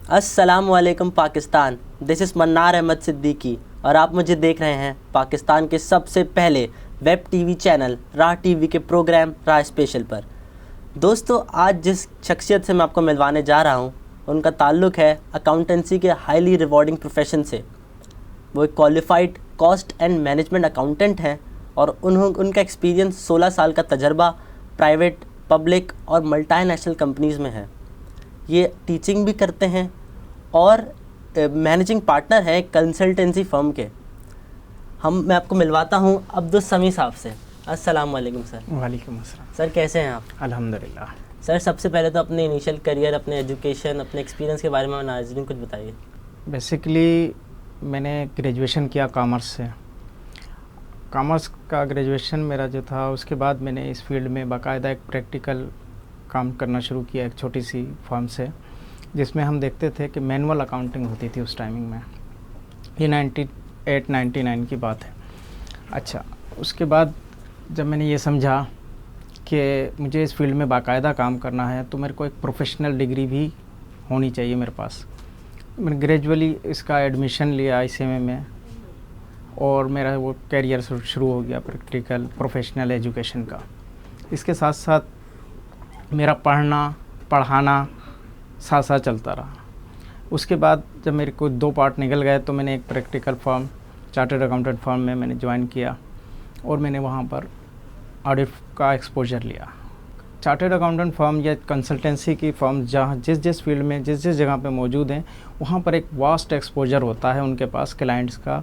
अस्सलाम वालेकुम Pakistan. This is Mannar Ahmad Siddiqui और आप मुझे देख रहे हैं पाकिस्तान के सबसे पहले वेब टीवी चैनल राह टीवी के प्रोग्राम राह स्पेशल पर। दोस्तों, आज जिस शख्सियत से मैं आपको मिलवाने जा रहा हूँ उनका ताल्लुक़ है अकाउंटेंसी के हाईली रिवॉर्डिंग प्रोफेशन से। वो एक qualified cost and management accountant हैं और उनका एक्सपीरियंस 16 साल का तजर्बा प्राइवेट, पब्लिक और मल्टीनेशनल कंपनीज़ में है। ये टीचिंग भी करते हैं और मैनेजिंग पार्टनर है कंसल्टेंसी फर्म के। मैं आपको मिलवाता हूँ अब्दुल समी साहब से। अस्सलाम वालेकुम सर। वालेकुम अस्सलाम। सर कैसे हैं आप? अल्हम्दुलिल्लाह। सर सबसे पहले तो अपने इनिशियल करियर, अपने एजुकेशन, अपने एक्सपीरियंस के बारे में नाज़रीन कुछ बताइए। बेसिकली मैंने ग्रेजुएशन किया कॉमर्स से। कॉमर्स का ग्रेजुएशन मेरा जो था, उसके बाद मैंने इस फील्ड में बाकायदा एक प्रैक्टिकल काम करना शुरू किया एक छोटी सी फर्म से, जिसमें हम देखते थे कि मैनुअल अकाउंटिंग होती थी उस टाइमिंग में। ये 98-99 की बात है। अच्छा, उसके बाद जब मैंने ये समझा कि मुझे इस फील्ड में बाकायदा काम करना है तो मेरे को एक प्रोफेशनल डिग्री भी होनी चाहिए मेरे पास। मैंने ग्रेजुअली इसका एडमिशन लिया ICMA में और मेरा वो कैरियर शुरू हो गया प्रैक्टिकल प्रोफेशनल एजुकेशन का। इसके साथ साथ मेरा पढ़ाना साथ साथ चलता रहा। उसके बाद जब मेरे को 2 पार्ट निकल गए तो मैंने एक practical firm, chartered accountant firm में मैंने ज्वाइन किया और मैंने वहाँ पर ऑडिट का एक्सपोजर लिया। चार्टर्ड अकाउंटेंट फर्म या कंसल्टेंसी की फर्म जहाँ जिस फील्ड में जिस जगह पे मौजूद हैं, वहाँ पर एक वास्ट एक्सपोजर होता है उनके पास क्लाइंट्स का,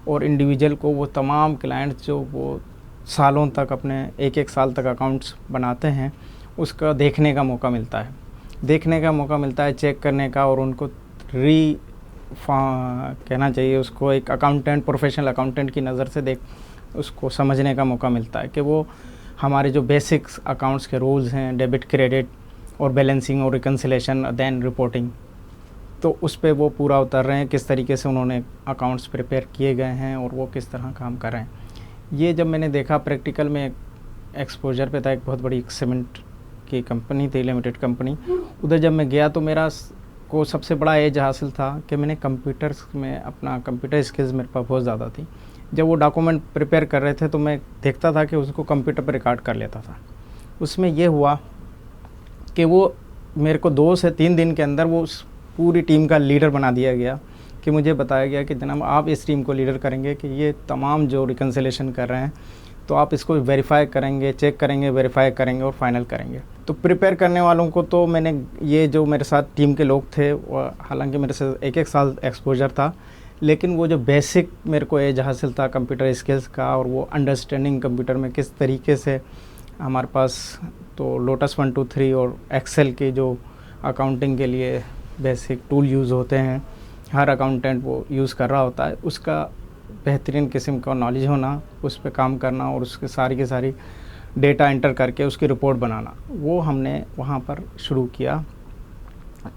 और इंडिविजुअल को वो तमाम क्लाइंट्स जो वो सालों तक अपने एक साल तक अकाउंट्स बनाते हैं उसका देखने का मौका मिलता है, चेक करने का, और उनको कहना चाहिए उसको एक अकाउंटेंट, प्रोफेशनल अकाउंटेंट की नज़र से उसको समझने का मौका मिलता है कि वो हमारे जो बेसिक्स अकाउंट्स के रूल्स हैं, डेबिट क्रेडिट और बैलेंसिंग और रिकन्सिलेशन देन रिपोर्टिंग, तो उस पे वो पूरा उतर रहे हैं, किस तरीके से उन्होंने अकाउंट्स प्रिपेयर किए गए हैं और वो किस तरह काम कर रहे हैं। ये जब मैंने देखा प्रैक्टिकल में एक्सपोजर पे था, एक बहुत बड़ी सीमेंट की कंपनी थी, लिमिटेड कंपनी। उधर जब मैं गया तो मेरा को सबसे बड़ा एज हासिल था कि मैंने कंप्यूटर्स में अपना कंप्यूटर स्किल्स मेरे पास बहुत ज़्यादा थी। जब वो डॉक्यूमेंट प्रिपेयर कर रहे थे तो मैं देखता था कि उसको कंप्यूटर पर रिकॉर्ड कर लेता था। उसमें ये हुआ कि वो मेरे को 2 से 3 दिन के अंदर वो पूरी टीम का लीडर बना दिया गया कि मुझे बताया गया कि जनाब आप इस टीम को लीडर करेंगे कि ये तमाम जो रिकन्सिलेशन कर रहे हैं तो आप इसको वेरीफाई करेंगे, चेक करेंगे, वेरीफाई करेंगे और फाइनल करेंगे। तो प्रिपेयर करने वालों को तो मैंने, ये जो मेरे साथ टीम के लोग थे, हालांकि मेरे से 1 साल एक्सपोजर था, लेकिन वो जो बेसिक मेरे को एज हासिल था कंप्यूटर स्किल्स का और वो अंडरस्टैंडिंग कंप्यूटर में किस तरीके से हमारे पास तो लोटस 1 2 3 और एक्सेल के जो अकाउंटिंग के लिए बेसिक टूल यूज़ होते हैं, हर अकाउंटेंट वो यूज़ कर रहा होता है, उसका बेहतरीन किस्म का नॉलेज होना, उस पर काम करना और उसके सारी की सारी डेटा एंटर करके उसकी रिपोर्ट बनाना, वो हमने वहाँ पर शुरू किया।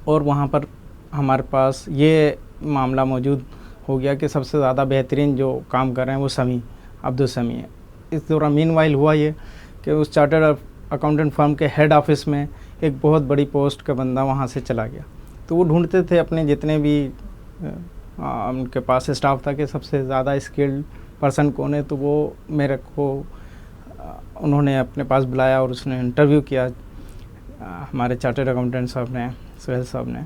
और वहाँ पर हमारे पास ये मामला मौजूद हो गया कि सबसे ज़्यादा बेहतरीन जो काम कर रहे हैं वो अब्दुल समी है। इस दौरान मीनवाइल हुआ ये कि उस चार्टर्ड अकाउंटेंट फर्म के हेड ऑफिस में एक बहुत बड़ी पोस्ट का बंदा वहाँ से चला गया। तो वो ढूंढते थे अपने जितने भी उनके पास स्टाफ था कि सबसे ज़्यादा स्किल्ड पर्सन कौन है, तो वो मेरे को उन्होंने अपने पास बुलाया और उसने इंटरव्यू किया हमारे चार्टर्ड अकाउंटेंट साहब ने, सुहेल साहब ने,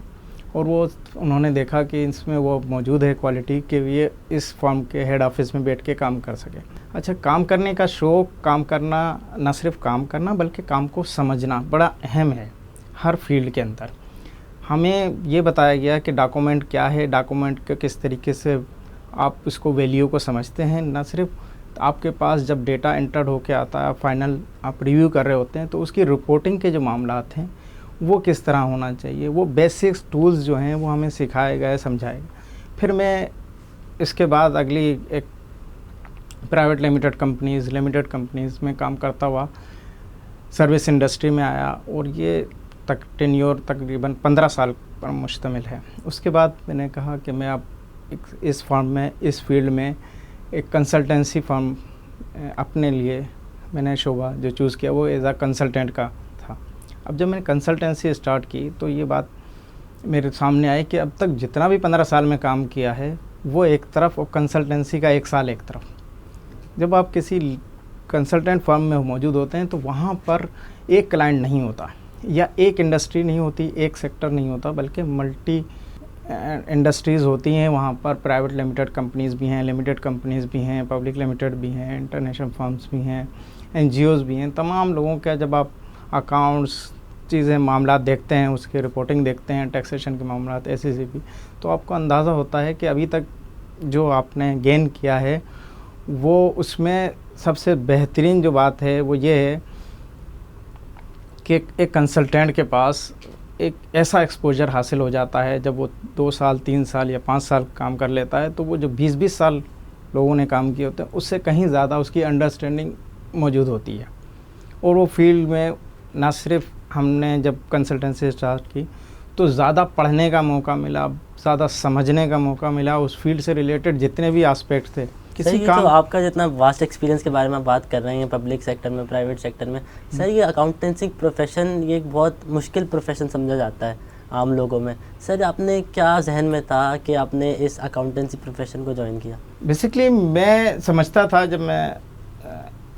और वो उन्होंने देखा कि इसमें वो मौजूद है क्वालिटी कि ये इस फर्म के हेड ऑफिस में बैठ के काम कर सके। अच्छा, काम करने का शौक़, काम करना, न सिर्फ काम करना बल्कि काम को समझना बड़ा अहम है हर फील्ड के अंदर। हमें ये बताया गया कि डॉक्यूमेंट क्या है, डॉक्यूमेंट के किस तरीके से आप इसको वैल्यू को समझते हैं। न सिर्फ आपके पास जब डेटा एंटर्ड होके आता है, फाइनल आप रिव्यू कर रहे होते हैं, तो उसकी रिपोर्टिंग के जो मामलात हैं वो किस तरह होना चाहिए, वो बेसिक्स टूल्स जो हैं वो हमें सिखाए गए, समझाए गए। फिर मैं इसके बाद अगली एक प्राइवेट लिमिटेड कंपनीज़ में काम करता हुआ सर्विस इंडस्ट्री में आया और ये टेन्योर तकरीबन 15 साल पर मुश्तमिल है। उसके बाद मैंने कहा कि मैं अब इस फर्म में, इस फील्ड में एक कंसल्टेंसी फर्म अपने लिए मैंने शोबा जो चूज़ किया वो एज आ कंसल्टेंट का था। अब जब मैंने कंसल्टेंसी स्टार्ट की तो ये बात मेरे सामने आए कि अब तक जितना भी 15 साल में काम किया है वो एक तरफ, और कंसल्टेंसी का 1 साल एक तरफ। जब आप किसी कंसल्टेंट फर्म में मौजूद होते हैं तो वहाँ पर एक क्लाइंट नहीं होता, या एक इंडस्ट्री नहीं होती, एक सेक्टर नहीं होता, बल्कि मल्टी इंडस्ट्रीज़ होती हैं। वहाँ पर प्राइवेट लिमिटेड कंपनीज़ भी हैं, लिमिटेड कंपनीज़ भी हैं, पब्लिक लिमिटेड भी हैं, इंटरनेशनल फर्म्स भी हैं, NGOs भी हैं। तमाम लोगों का जब आप अकाउंट्स चीज़ें मामला देखते हैं, उसकी रिपोर्टिंग देखते हैं, टैक्सेशन के मामला, SECP, तो आपको अंदाज़ा होता है कि अभी तक जो आपने गेन किया है वो उसमें सबसे बेहतरीन जो बात है वो ये है कि एक कंसल्टेंट के पास एक ऐसा एक्सपोजर हासिल हो जाता है। जब वो 2 साल 3 साल या 5 साल काम कर लेता है तो वो जो 20-20 साल लोगों ने काम किए होते हैं उससे कहीं ज़्यादा उसकी अंडरस्टैंडिंग मौजूद होती है। और वो फील्ड में ना सिर्फ हमने जब कंसल्टेंसी स्टार्ट की तो ज़्यादा पढ़ने का मौका मिला, ज़्यादा समझने का मौका मिला, उस फील्ड से रिलेटेड जितने भी एस्पेक्ट थे। सर ये तो आपका जितना वास्ट एक्सपीरियंस के बारे में बात कर रहे हैं पब्लिक सेक्टर में, प्राइवेट सेक्टर में, सर ये अकाउंटेंसी प्रोफेशन ये एक बहुत मुश्किल प्रोफेशन समझा जाता है आम लोगों में। सर आपने क्या जहन में था कि आपने इस अकाउंटेंसी प्रोफेशन को ज्वाइन किया? बेसिकली मैं समझता था जब मैं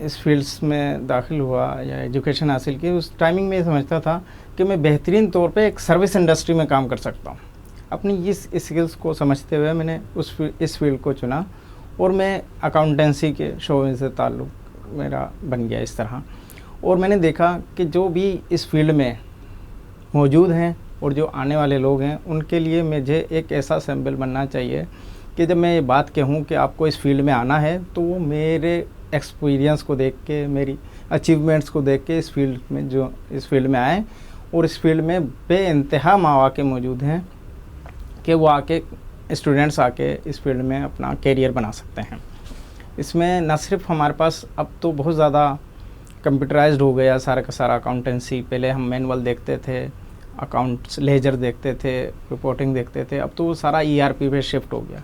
इस फील्ड्स में दाखिल हुआ या एजुकेशन हासिल की, उस टाइमिंग में समझता था कि मैं बेहतरीन तौर पे एक सर्विस इंडस्ट्री में काम कर सकता हूँ। अपनी इस स्किल्स को समझते हुए मैंने इस फील्ड को चुना और मैं अकाउंटेंसी के शोबे से ताल्लुक़ मेरा बन गया इस तरह। और मैंने देखा कि जो भी इस फील्ड में मौजूद हैं और जो आने वाले लोग हैं उनके लिए मुझे एक ऐसा सैम्पल बनना चाहिए कि जब मैं ये बात कहूँ कि आपको इस फील्ड में आना है तो वो मेरे एक्सपीरियंस को देख के, मेरी अचीवमेंट्स को देख के इस फील्ड में आए और इस फील्ड में बेइंतहा मौके मौजूद हैं कि वो आके स्टूडेंट्स आके इस फील्ड में अपना कैरियर बना सकते हैं। इसमें न सिर्फ हमारे पास अब तो बहुत ज़्यादा कंप्यूटराइज्ड हो गया सारा का सारा अकाउंटेंसी। पहले हम मैनुअल देखते थे, अकाउंट्स लेजर देखते थे, रिपोर्टिंग देखते थे, अब तो वो सारा ERP पे शिफ्ट हो गया।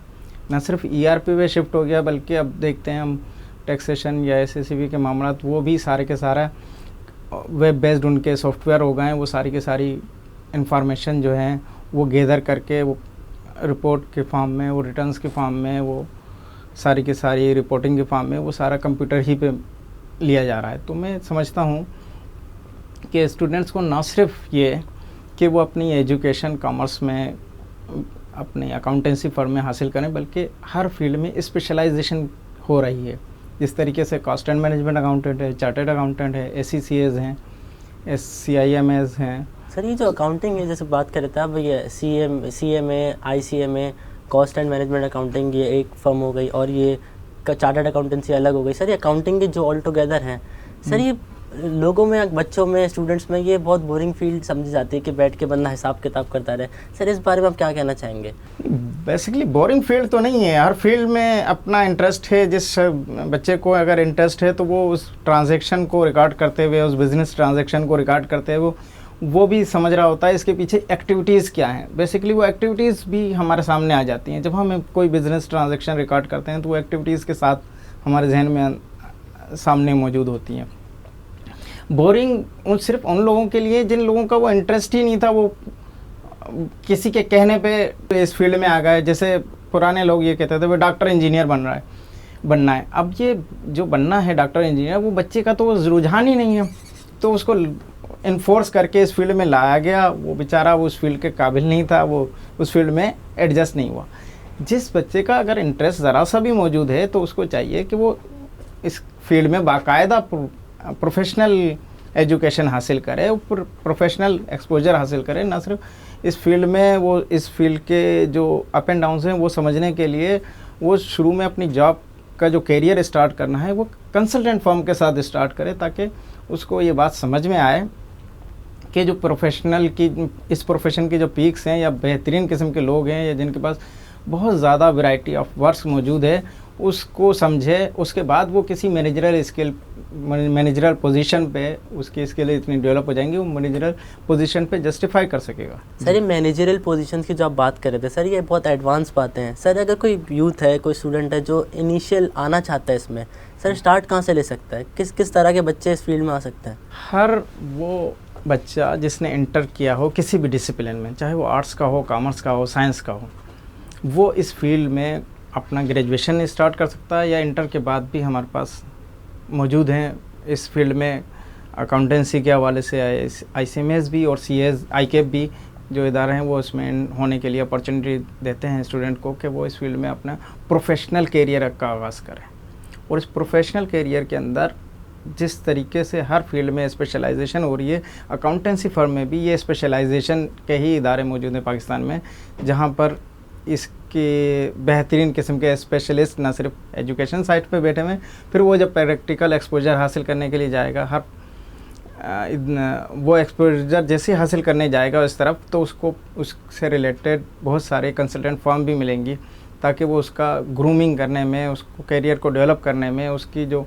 न सिर्फ ERP पे शिफ्ट हो गया बल्कि अब देखते हैं हम टैक्सेशन या SECP के मामला, तो वो भी सारे के सारा वेब बेस्ड उनके सॉफ्टवेयर हो गए हैं। वो सारी की सारी इंफॉर्मेशन जो है वो गैदर करके वो रिपोर्ट के फॉर्म में, वो रिटर्न्स के फॉर्म में, वो सारी की सारी रिपोर्टिंग के फॉर्म में वो सारा कंप्यूटर ही पे लिया जा रहा है। तो मैं समझता हूँ कि स्टूडेंट्स को ना सिर्फ ये कि वो अपनी एजुकेशन कॉमर्स में अपनी अकाउंटेंसी फर्म में हासिल करें, बल्कि हर फील्ड में स्पेशलाइजेशन हो रही है। जिस तरीके से कॉस्ट एंड मैनेजमेंट अकाउंटेंट है, चार्टर्ड अकाउंटेंट है, SCCAs हैं, CIMAs हैं। सर ये जो अकाउंटिंग है जैसे बात कर रहे थे आप, ये CMA, ICMA, cost and management accounting ये एक फर्म हो गई और ये चार्टर्ड अकाउंटेंसी अलग हो गई। सर ये अकाउंटिंग के जो ऑल टुगेदर हैं, सर ये लोगों में, बच्चों में, स्टूडेंट्स में ये बहुत बोरिंग फील्ड समझी जाती है कि बैठ के बंदा हिसाब किताब करता रहे। सर इस बारे में आप क्या कहना चाहेंगे? बेसिकली बोरिंग फील्ड तो नहीं है, हर फील्ड में अपना इंटरेस्ट है। जिस बच्चे को अगर इंटरेस्ट है तो वो उस ट्रांजैक्शन को रिकॉर्ड करते हुए, उस बिज़नेस ट्रांजैक्शन को रिकॉर्ड करते हुए वो भी समझ रहा होता है इसके पीछे एक्टिविटीज़ क्या हैं। बेसिकली वो एक्टिविटीज़ भी हमारे सामने आ जाती हैं। जब हम कोई बिज़नेस ट्रांजैक्शन रिकॉर्ड करते हैं तो वो एक्टिविटीज़ के साथ हमारे जहन में सामने मौजूद होती हैं। बोरिंग सिर्फ उन लोगों के लिए जिन लोगों का वो इंटरेस्ट ही नहीं था, वो किसी के कहने पे इस फील्ड में आ गए। जैसे पुराने लोग ये कहते थे वो डॉक्टर इंजीनियर बनना है। अब ये जो बनना है डॉक्टर इंजीनियर, वो बच्चे का तो रुझान ही नहीं है, तो उसको इन्फोर्स करके इस फील्ड में लाया गया। वो बेचारा वो उस फील्ड के काबिल नहीं था, वो उस फील्ड में एडजस्ट नहीं हुआ। जिस बच्चे का अगर इंटरेस्ट ज़रा सा भी मौजूद है तो उसको चाहिए कि वो इस फील्ड में बाकायदा प्रोफेशनल एजुकेशन हासिल करे, प्रोफेशनल एक्सपोजर हासिल करे। ना सिर्फ इस फील्ड में, वो इस फील्ड के जो अप एंड डाउन्स हैं वो समझने के लिए वो शुरू में अपनी जॉब का जो कैरियर स्टार्ट करना है वो कंसल्टेंट फर्म के साथ स्टार्ट करे, ताकि उसको ये बात समझ में आए कि जो इस प्रोफेशन की जो पीक्स हैं या बेहतरीन किस्म के लोग हैं या जिनके पास बहुत ज़्यादा वैरायटी ऑफ वर्क्स मौजूद है, उसको समझे। उसके बाद वो किसी मैनेजरल पोजीशन पे उसकी स्किल इतनी डेवलप हो जाएंगी, वो मैनेजरल पोजीशन पे जस्टिफाई कर सकेगा। सर ये मैनेजरल पोजीशन की जो आप बात कर रहे थे, सर ये बहुत एडवांस बातें हैं। सर अगर कोई यूथ है, कोई स्टूडेंट है जो इनिशियल आना चाहता है इसमें, सर स्टार्ट कहाँ से ले सकता है? किस तरह के बच्चे इस फील्ड में आ सकते हैं? हर वो बच्चा जिसने इंटर किया हो किसी भी डिसिप्लिन में, चाहे वो आर्ट्स का हो, कॉमर्स का हो, साइंस का हो, वो इस फील्ड में अपना ग्रेजुएशन स्टार्ट कर सकता है या इंटर के बाद भी हमारे पास मौजूद हैं इस फील्ड में। अकाउंटेंसी के हवाले से ICMS भी और CS ICAP भी जो इदारे हैं वो इसमें होने के लिए अपॉर्चुनिटी देते हैं स्टूडेंट को कि वो इस फील्ड में अपना प्रोफेशनल कैरियर का आगाज़ करें। और इस प्रोफेशनल कैरियर के अंदर जिस तरीके से हर फील्ड में स्पेशलाइजेशन हो रही है, अकाउंटेंसी फर्म में भी ये स्पेशलाइजेशन के ही इदारे मौजूद हैं पाकिस्तान में, जहाँ पर इसके बेहतरीन किस्म के स्पेशलिस्ट ना सिर्फ एजुकेशन साइट पे बैठे हुए हैं, फिर वो जब प्रैक्टिकल एक्सपोजर हासिल करने के लिए जाएगा, हर वो एक्सपोजर जैसे हासिल करने जाएगा इस तरफ, तो उसको उससे रिलेटेड बहुत सारे कंसल्टेंट फर्म भी मिलेंगी, ताकि वो उसका ग्रूमिंग करने में, उसको करियर को डेवलप करने में, उसकी जो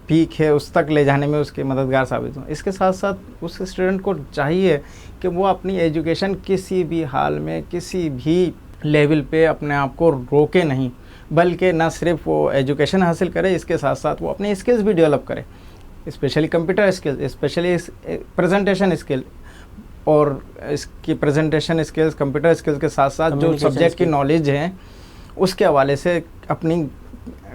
पीक है उस तक ले जाने में उसके मददगार साबित हों। इसके साथ साथ उस स्टूडेंट को चाहिए कि वो अपनी एजुकेशन किसी भी हाल में, किसी भी लेवल पे अपने आप को रोके नहीं, बल्कि ना सिर्फ वो एजुकेशन हासिल करे, इसके साथ साथ वो अपनी स्किल्स भी डेवलप करे, specially computer skills, specially presentation skill, और इसकी प्रेजेंटेशन स्किल्स, कंप्यूटर स्किल्स के साथ साथ जो सब्जेक्ट की नॉलेज है उसके हवाले से अपनी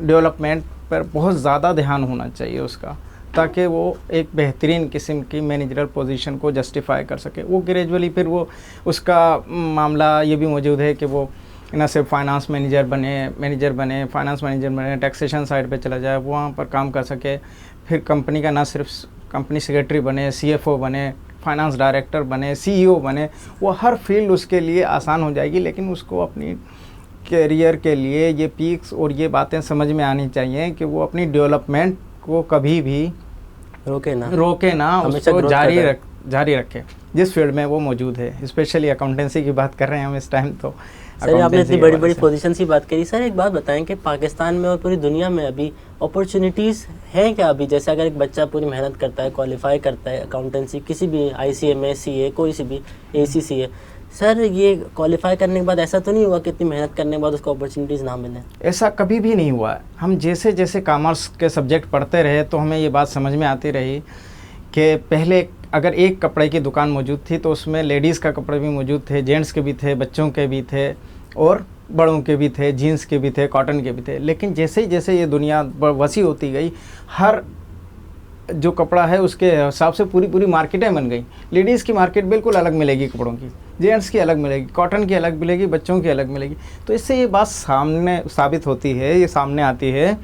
डेवलपमेंट पर बहुत ज़्यादा ध्यान होना चाहिए उसका, ताकि वो एक बेहतरीन किस्म की मैनेजरल पोजीशन को जस्टिफाई कर सके। वो ग्रेजुअली फिर वो उसका मामला ये भी मौजूद है कि वो न सिर्फ फाइनेंस मैनेजर बने, फाइनेंस मैनेजर बने, टैक्सेशन साइड पे चला जाए, वहाँ पर काम कर सके, फिर कंपनी का ना सिर्फ कंपनी सेक्रेटरी बने, CFO बने, फाइनेंस डायरेक्टर बने, CEO बने, वो हर फील्ड उसके लिए आसान हो जाएगी। लेकिन उसको अपनी कैरियर के लिए ये पीक्स और ये बातें समझ में आनी चाहिए कि वो अपनी डेवलपमेंट को कभी भी रोके ना उसको जारी रखे जिस फील्ड में वो मौजूद है। स्पेशली अकाउंटेंसी की बात कर रहे हैं हम इस टाइम। तो सर आपने इतनी बड़ी बड़ी पोजीशन की बात करी, सर एक बात बताएं कि पाकिस्तान में और पूरी दुनिया में अभी अपॉर्चुनिटीज़ हैं क्या? अभी जैसे अगर एक बच्चा पूरी मेहनत करता है, क्वालिफाई करता है अकाउंटेंसी किसी भी ICMS CA कोई सी भी ACCA, सर ये क्वालिफाई करने के बाद ऐसा तो नहीं हुआ कि इतनी मेहनत करने के बाद उसको अपॉर्चुनिटीज़ ना मिले? ऐसा कभी भी नहीं हुआ। हम जैसे जैसे कॉमर्स के सब्जेक्ट पढ़ते रहे तो हमें ये बात समझ में आती रही कि पहले अगर एक कपड़े की दुकान मौजूद थी तो उसमें लेडीज़ का कपड़े भी मौजूद थे, जेंट्स के भी थे, बच्चों के भी थे और बड़ों के भी थे, जीन्स के भी थे, कॉटन के भी थे। लेकिन जैसे जैसे ये दुनिया वसी होती गई, हर जो कपड़ा है उसके हिसाब से पूरी मार्केटें बन गई। लेडीज़ की मार्केट बिल्कुल अलग मिलेगी कपड़ों की, जेंट्स की अलग मिलेगी, कॉटन की अलग मिलेगी, बच्चों की अलग मिलेगी। तो इससे ये बात सामने साबित होती है, ये सामने आती है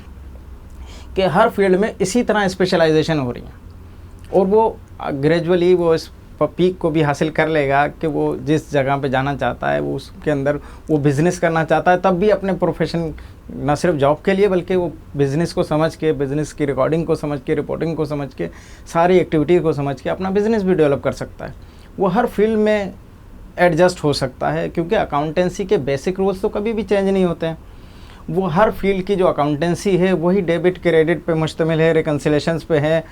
कि हर फील्ड में इसी तरह स्पेशलाइजेशन हो रही है और वो ग्रेजुअली वो इस पीक को भी हासिल कर लेगा कि वो जिस जगह पे जाना चाहता है, वो उसके अंदर वो बिज़नेस करना चाहता है, तब भी अपने प्रोफेशन न सिर्फ जॉब के लिए बल्कि वो बिज़नेस को समझ के, बिज़नेस की रिकॉर्डिंग को समझ के, रिपोर्टिंग को समझ के, सारी एक्टिविटी को समझ के अपना बिज़नेस भी डेवलप कर सकता है। वो हर फील्ड में एडजस्ट हो सकता है, क्योंकि अकाउंटेंसी के बेसिक रूल्स तो कभी भी चेंज नहीं होते हैं। वो हर फील्ड की जो अकाउंटेंसी है वही डेबिट क्रेडिट पे मुश्तमिल है, रिकन्सिलेशंस पे है,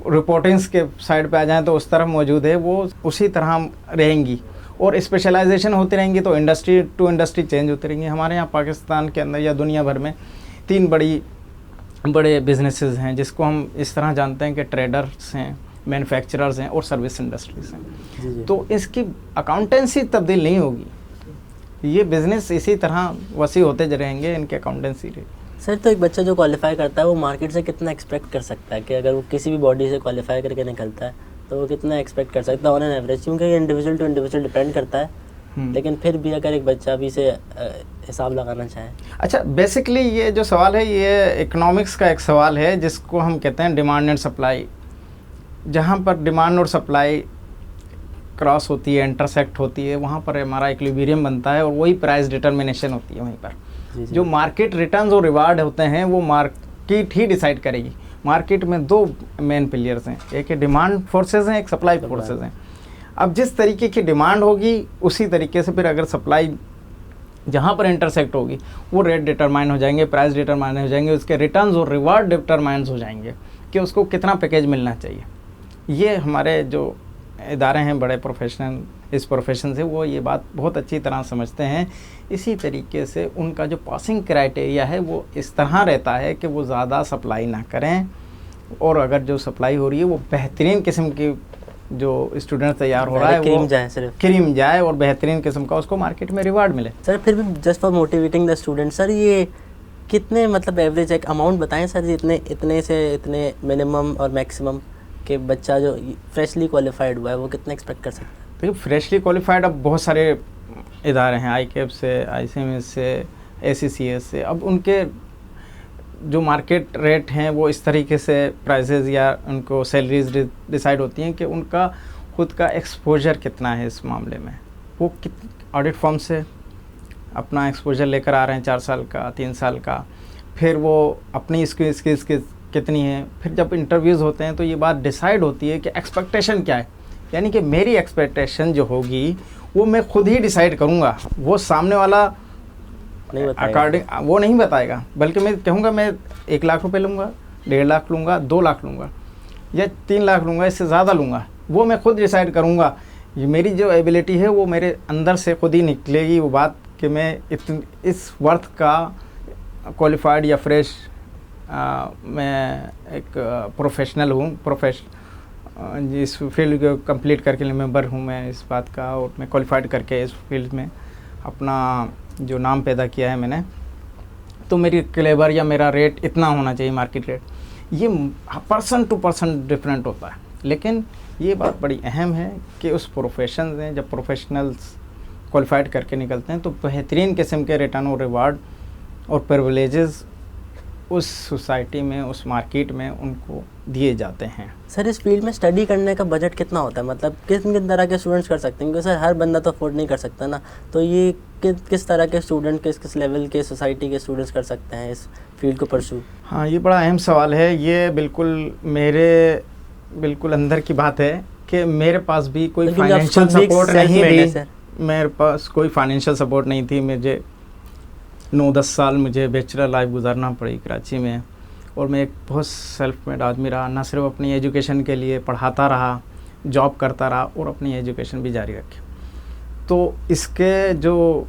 रिपोर्टिंग्स के साइड पे आ जाएं तो उस तरफ मौजूद है, वो उसी तरह रहेंगी और स्पेशलाइजेशन होती रहेंगी। तो इंडस्ट्री टू इंडस्ट्री चेंज होती रहेंगी। हमारे यहाँ पाकिस्तान के अंदर या दुनिया भर में 3 बड़े बिजनेसेस हैं जिसको हम इस तरह जानते हैं कि ट्रेडर्स हैं, मैन्युफैक्चरर्स हैं और सर्विस इंडस्ट्रीज हैं। तो इसकी अकाउंटेंसी तब्दील नहीं होगी, ये बिज़नेस इसी तरह वसी होते रहेंगे, इनके अकाउंटेंसी रहेगी। सर तो एक बच्चा जो क्वालिफाई करता है वो मार्केट से कितना एक्सपेक्ट कर सकता है कि अगर वो किसी भी बॉडी से क्वालिफाई करके निकलता है तो वो कितना एक्सपेक्ट कर सकता है ऑन एन एवरेज? क्योंकि ये इंडिविजुअल टू इंडिविजुअल डिपेंड करता है, लेकिन फिर भी अगर एक बच्चा अभी से हिसाब लगाना चाहे। अच्छा, बेसिकली ये जो सवाल है ये इकोनॉमिक्स का एक सवाल है जिसको हम कहते हैं डिमांड एंड सप्लाई। जहाँ पर डिमांड और सप्लाई क्रॉस होती है, इंटरसेक्ट होती है, वहाँ पर हमारा इक्विलिब्रियम बनता है और वही प्राइस डिटर्मिनेशन होती है वहीं पर। जो मार्केट रिटर्न्स और रिवार्ड होते हैं वो मार्केट ही डिसाइड करेगी। मार्केट में 2 मेन पिलियर्स हैं, एक डिमांड फोर्सेस हैं, एक सप्लाई फोर्सेस हैं। अब जिस तरीके की डिमांड होगी उसी तरीके से फिर अगर सप्लाई जहाँ पर इंटरसेक्ट होगी वो रेट डिटरमाइन हो जाएंगे, प्राइस डिटरमाइन हो जाएंगे, उसके रिटर्न्स और रिवार्ड डिटरमाइन हो जाएंगे कि उसको कितना पैकेज मिलना चाहिए। ये हमारे जो इदारे हैं बड़े प्रोफेशनल इस प्रोफेशन से वो ये बात बहुत अच्छी तरह समझते हैं। इसी तरीके से उनका जो पासिंग क्राइटेरिया है वो इस तरह रहता है कि वो ज़्यादा सप्लाई ना करें और अगर जो सप्लाई हो रही है वो बेहतरीन किस्म की जो स्टूडेंट तैयार हो रहा है क्रीम वो जाए सिर्फ, क्रीम जाए और बेहतरीन किस्म का उसको मार्केट में रिवार्ड मिले। सर फिर भी just for motivating the student, sir ये कितने मतलब एवरेज एक अमाउंट बताएं सर, इतने इतने से इतने मिनिमम और मैक्सिमम के बच्चा जो फ्रेशली क्वालिफाइड हुआ है वो कितना एक्सपेक्ट कर सकता है? देखिए फ्रेशली क्वालिफाइड अब बहुत सारे इदारे हैं, ICAP से, ICMS से, ACCS से, अब उनके जो मार्केट रेट हैं वो इस तरीके से प्राइसेस या उनको सैलरीज डिसाइड होती हैं कि उनका खुद का एक्सपोजर कितना है इस मामले में। वो कित ऑडिट फर्म से अपना एक्सपोजर लेकर आ रहे हैं 4 साल का, 3 साल का, फिर वो अपनी स्किल्स कितनी है, फिर जब इंटरव्यूज़ होते हैं तो ये बात डिसाइड होती है कि एक्सपेक्टेशन क्या है। यानी कि मेरी एक्सपेक्टेशन जो होगी वो मैं खुद ही डिसाइड करूँगा, वो सामने वाला नहीं बताएगा। अकॉर्डिंग वो नहीं बताएगा, बल्कि मैं कहूँगा मैं 1 लाख रुपए लूँगा, 1.5 लाख लूँगा, 2 लाख लूँगा या 3 लाख लूँगा, इससे ज़्यादा लूँगा, वो मैं खुद डिसाइड करूँगा। ये मेरी जो एबिलिटी है वो मेरे अंदर से खुद ही निकलेगी वो बात कि मैं इस वर्थ का क्वालिफाइड या फ्रेश मैं एक प्रोफेशनल हूँ, जिस फील्ड को कंप्लीट करके मेंबर हूँ मैं इस बात का, और मैं क्वालिफाइड करके इस फील्ड में अपना जो नाम पैदा किया है मैंने, तो मेरी क्लेवर या मेरा रेट इतना होना चाहिए मार्केट रेट। ये पर्सन टू पर्सन डिफरेंट होता है, लेकिन ये बात बड़ी अहम है कि उस प्रोफेशन में जब प्रोफेशनल्स क्वालिफाइड करके निकलते हैं तो बेहतरीन किस्म के रिटर्न और रिवार्ड और प्रिविलेजेस उस सोसाइटी में, उस मार्केट में उनको दिए जाते हैं। सर इस फील्ड में स्टडी करने का बजट कितना होता है, मतलब किस किस तरह के स्टूडेंट्स कर सकते हैं, क्योंकि सर हर बंदा तो अफोर्ड नहीं कर सकता ना, तो ये किस तरह के स्टूडेंट, किस लेवल के सोसाइटी के स्टूडेंट्स कर सकते हैं इस फील्ड को परस्यू? हाँ, ये बड़ा अहम सवाल है। ये मेरे बिल्कुल अंदर की बात है कि मेरे पास भी कोई फाइनेंशियल सपोर्ट नहीं थी, मेरे पास कोई फाइनेंशियल सपोर्ट नहीं थी। मुझे 9-10 साल मुझे बैचलर लाइफ गुजारना पड़ी कराची में, और मैं एक बहुत सेल्फ मेड आदमी रहा, ना सिर्फ अपनी एजुकेशन के लिए पढ़ाता रहा, जॉब करता रहा और अपनी एजुकेशन भी जारी रखी। तो इसके जो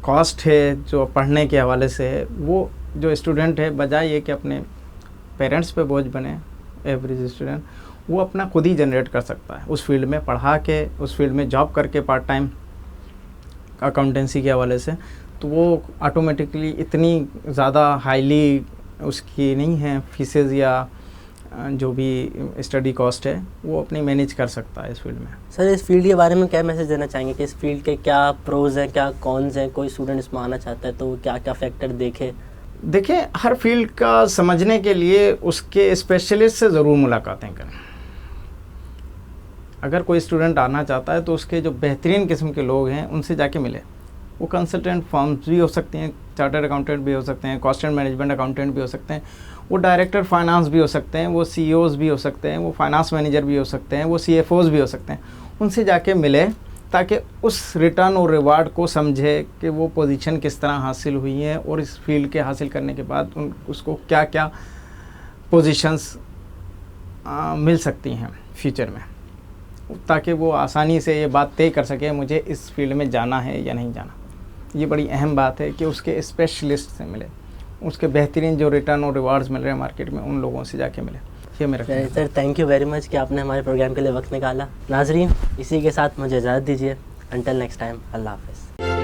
कॉस्ट है जो पढ़ने के हवाले से है, वो जो स्टूडेंट है बजाय ये कि अपने पेरेंट्स पे बोझ बने, एवरेज स्टूडेंट वो अपना खुद ही जनरेट कर सकता है उस फील्ड में पढ़ा के, उस फील्ड में जॉब करके पार्ट टाइम अकाउंटेंसी के हवाले से, तो वो ऑटोमेटिकली इतनी ज़्यादा हाईली उसकी नहीं है फीसेस या जो भी स्टडी कॉस्ट है, वो अपनी मैनेज कर सकता है इस फील्ड में। सर इस फील्ड के बारे में क्या मैसेज देना चाहेंगे कि इस फील्ड के क्या प्रोज हैं, क्या कॉन्स हैं, कोई स्टूडेंट इसमें आना चाहता है तो क्या क्या फैक्टर देखे? देखिए, हर फील्ड का समझने के लिए उसके स्पेशलिस्ट से ज़रूर मुलाकातें करें। अगर कोई स्टूडेंट आना चाहता है तो उसके जो बेहतरीन किस्म के लोग हैं उनसे जाके मिले। वो कंसल्टेंट फर्म्स भी हो सकती हैं, चार्टर्ड अकाउंटेंट भी हो सकते हैं, कॉस्ट एंड मैनेजमेंट अकाउंटेंट भी हो सकते हैं, वो डायरेक्टर फाइनेंस भी हो सकते हैं, वो CEOs भी हो सकते हैं, वो फाइनेंस मैनेजर भी हो सकते हैं, वो CFOs भी हो सकते हैं। उनसे जाके मिले ताकि उस रिटर्न और रिवार्ड को समझे कि वो पोजीशन किस तरह हासिल हुई है और इस फील्ड के हासिल करने के बाद उसको क्या क्या पोजीशंस मिल सकती हैं फ्यूचर में, ताकि वो आसानी से ये बात तय कर सके मुझे इस फील्ड में जाना है या नहीं जाना। ये बड़ी अहम बात है कि उसके स्पेशलिस्ट से मिले, उसके बेहतरीन जो रिटर्न और रिवार्ड्स मिल रहे हैं मार्केट में उन लोगों से जाके मिले। ये मेरा sir thank you very much कि आपने हमारे प्रोग्राम के लिए वक्त निकाला। नाजरीन, इसी के साथ मुझे इजाज़त दीजिए। अंटिल नेक्स्ट टाइम, अल्लाह हाफ़िज़।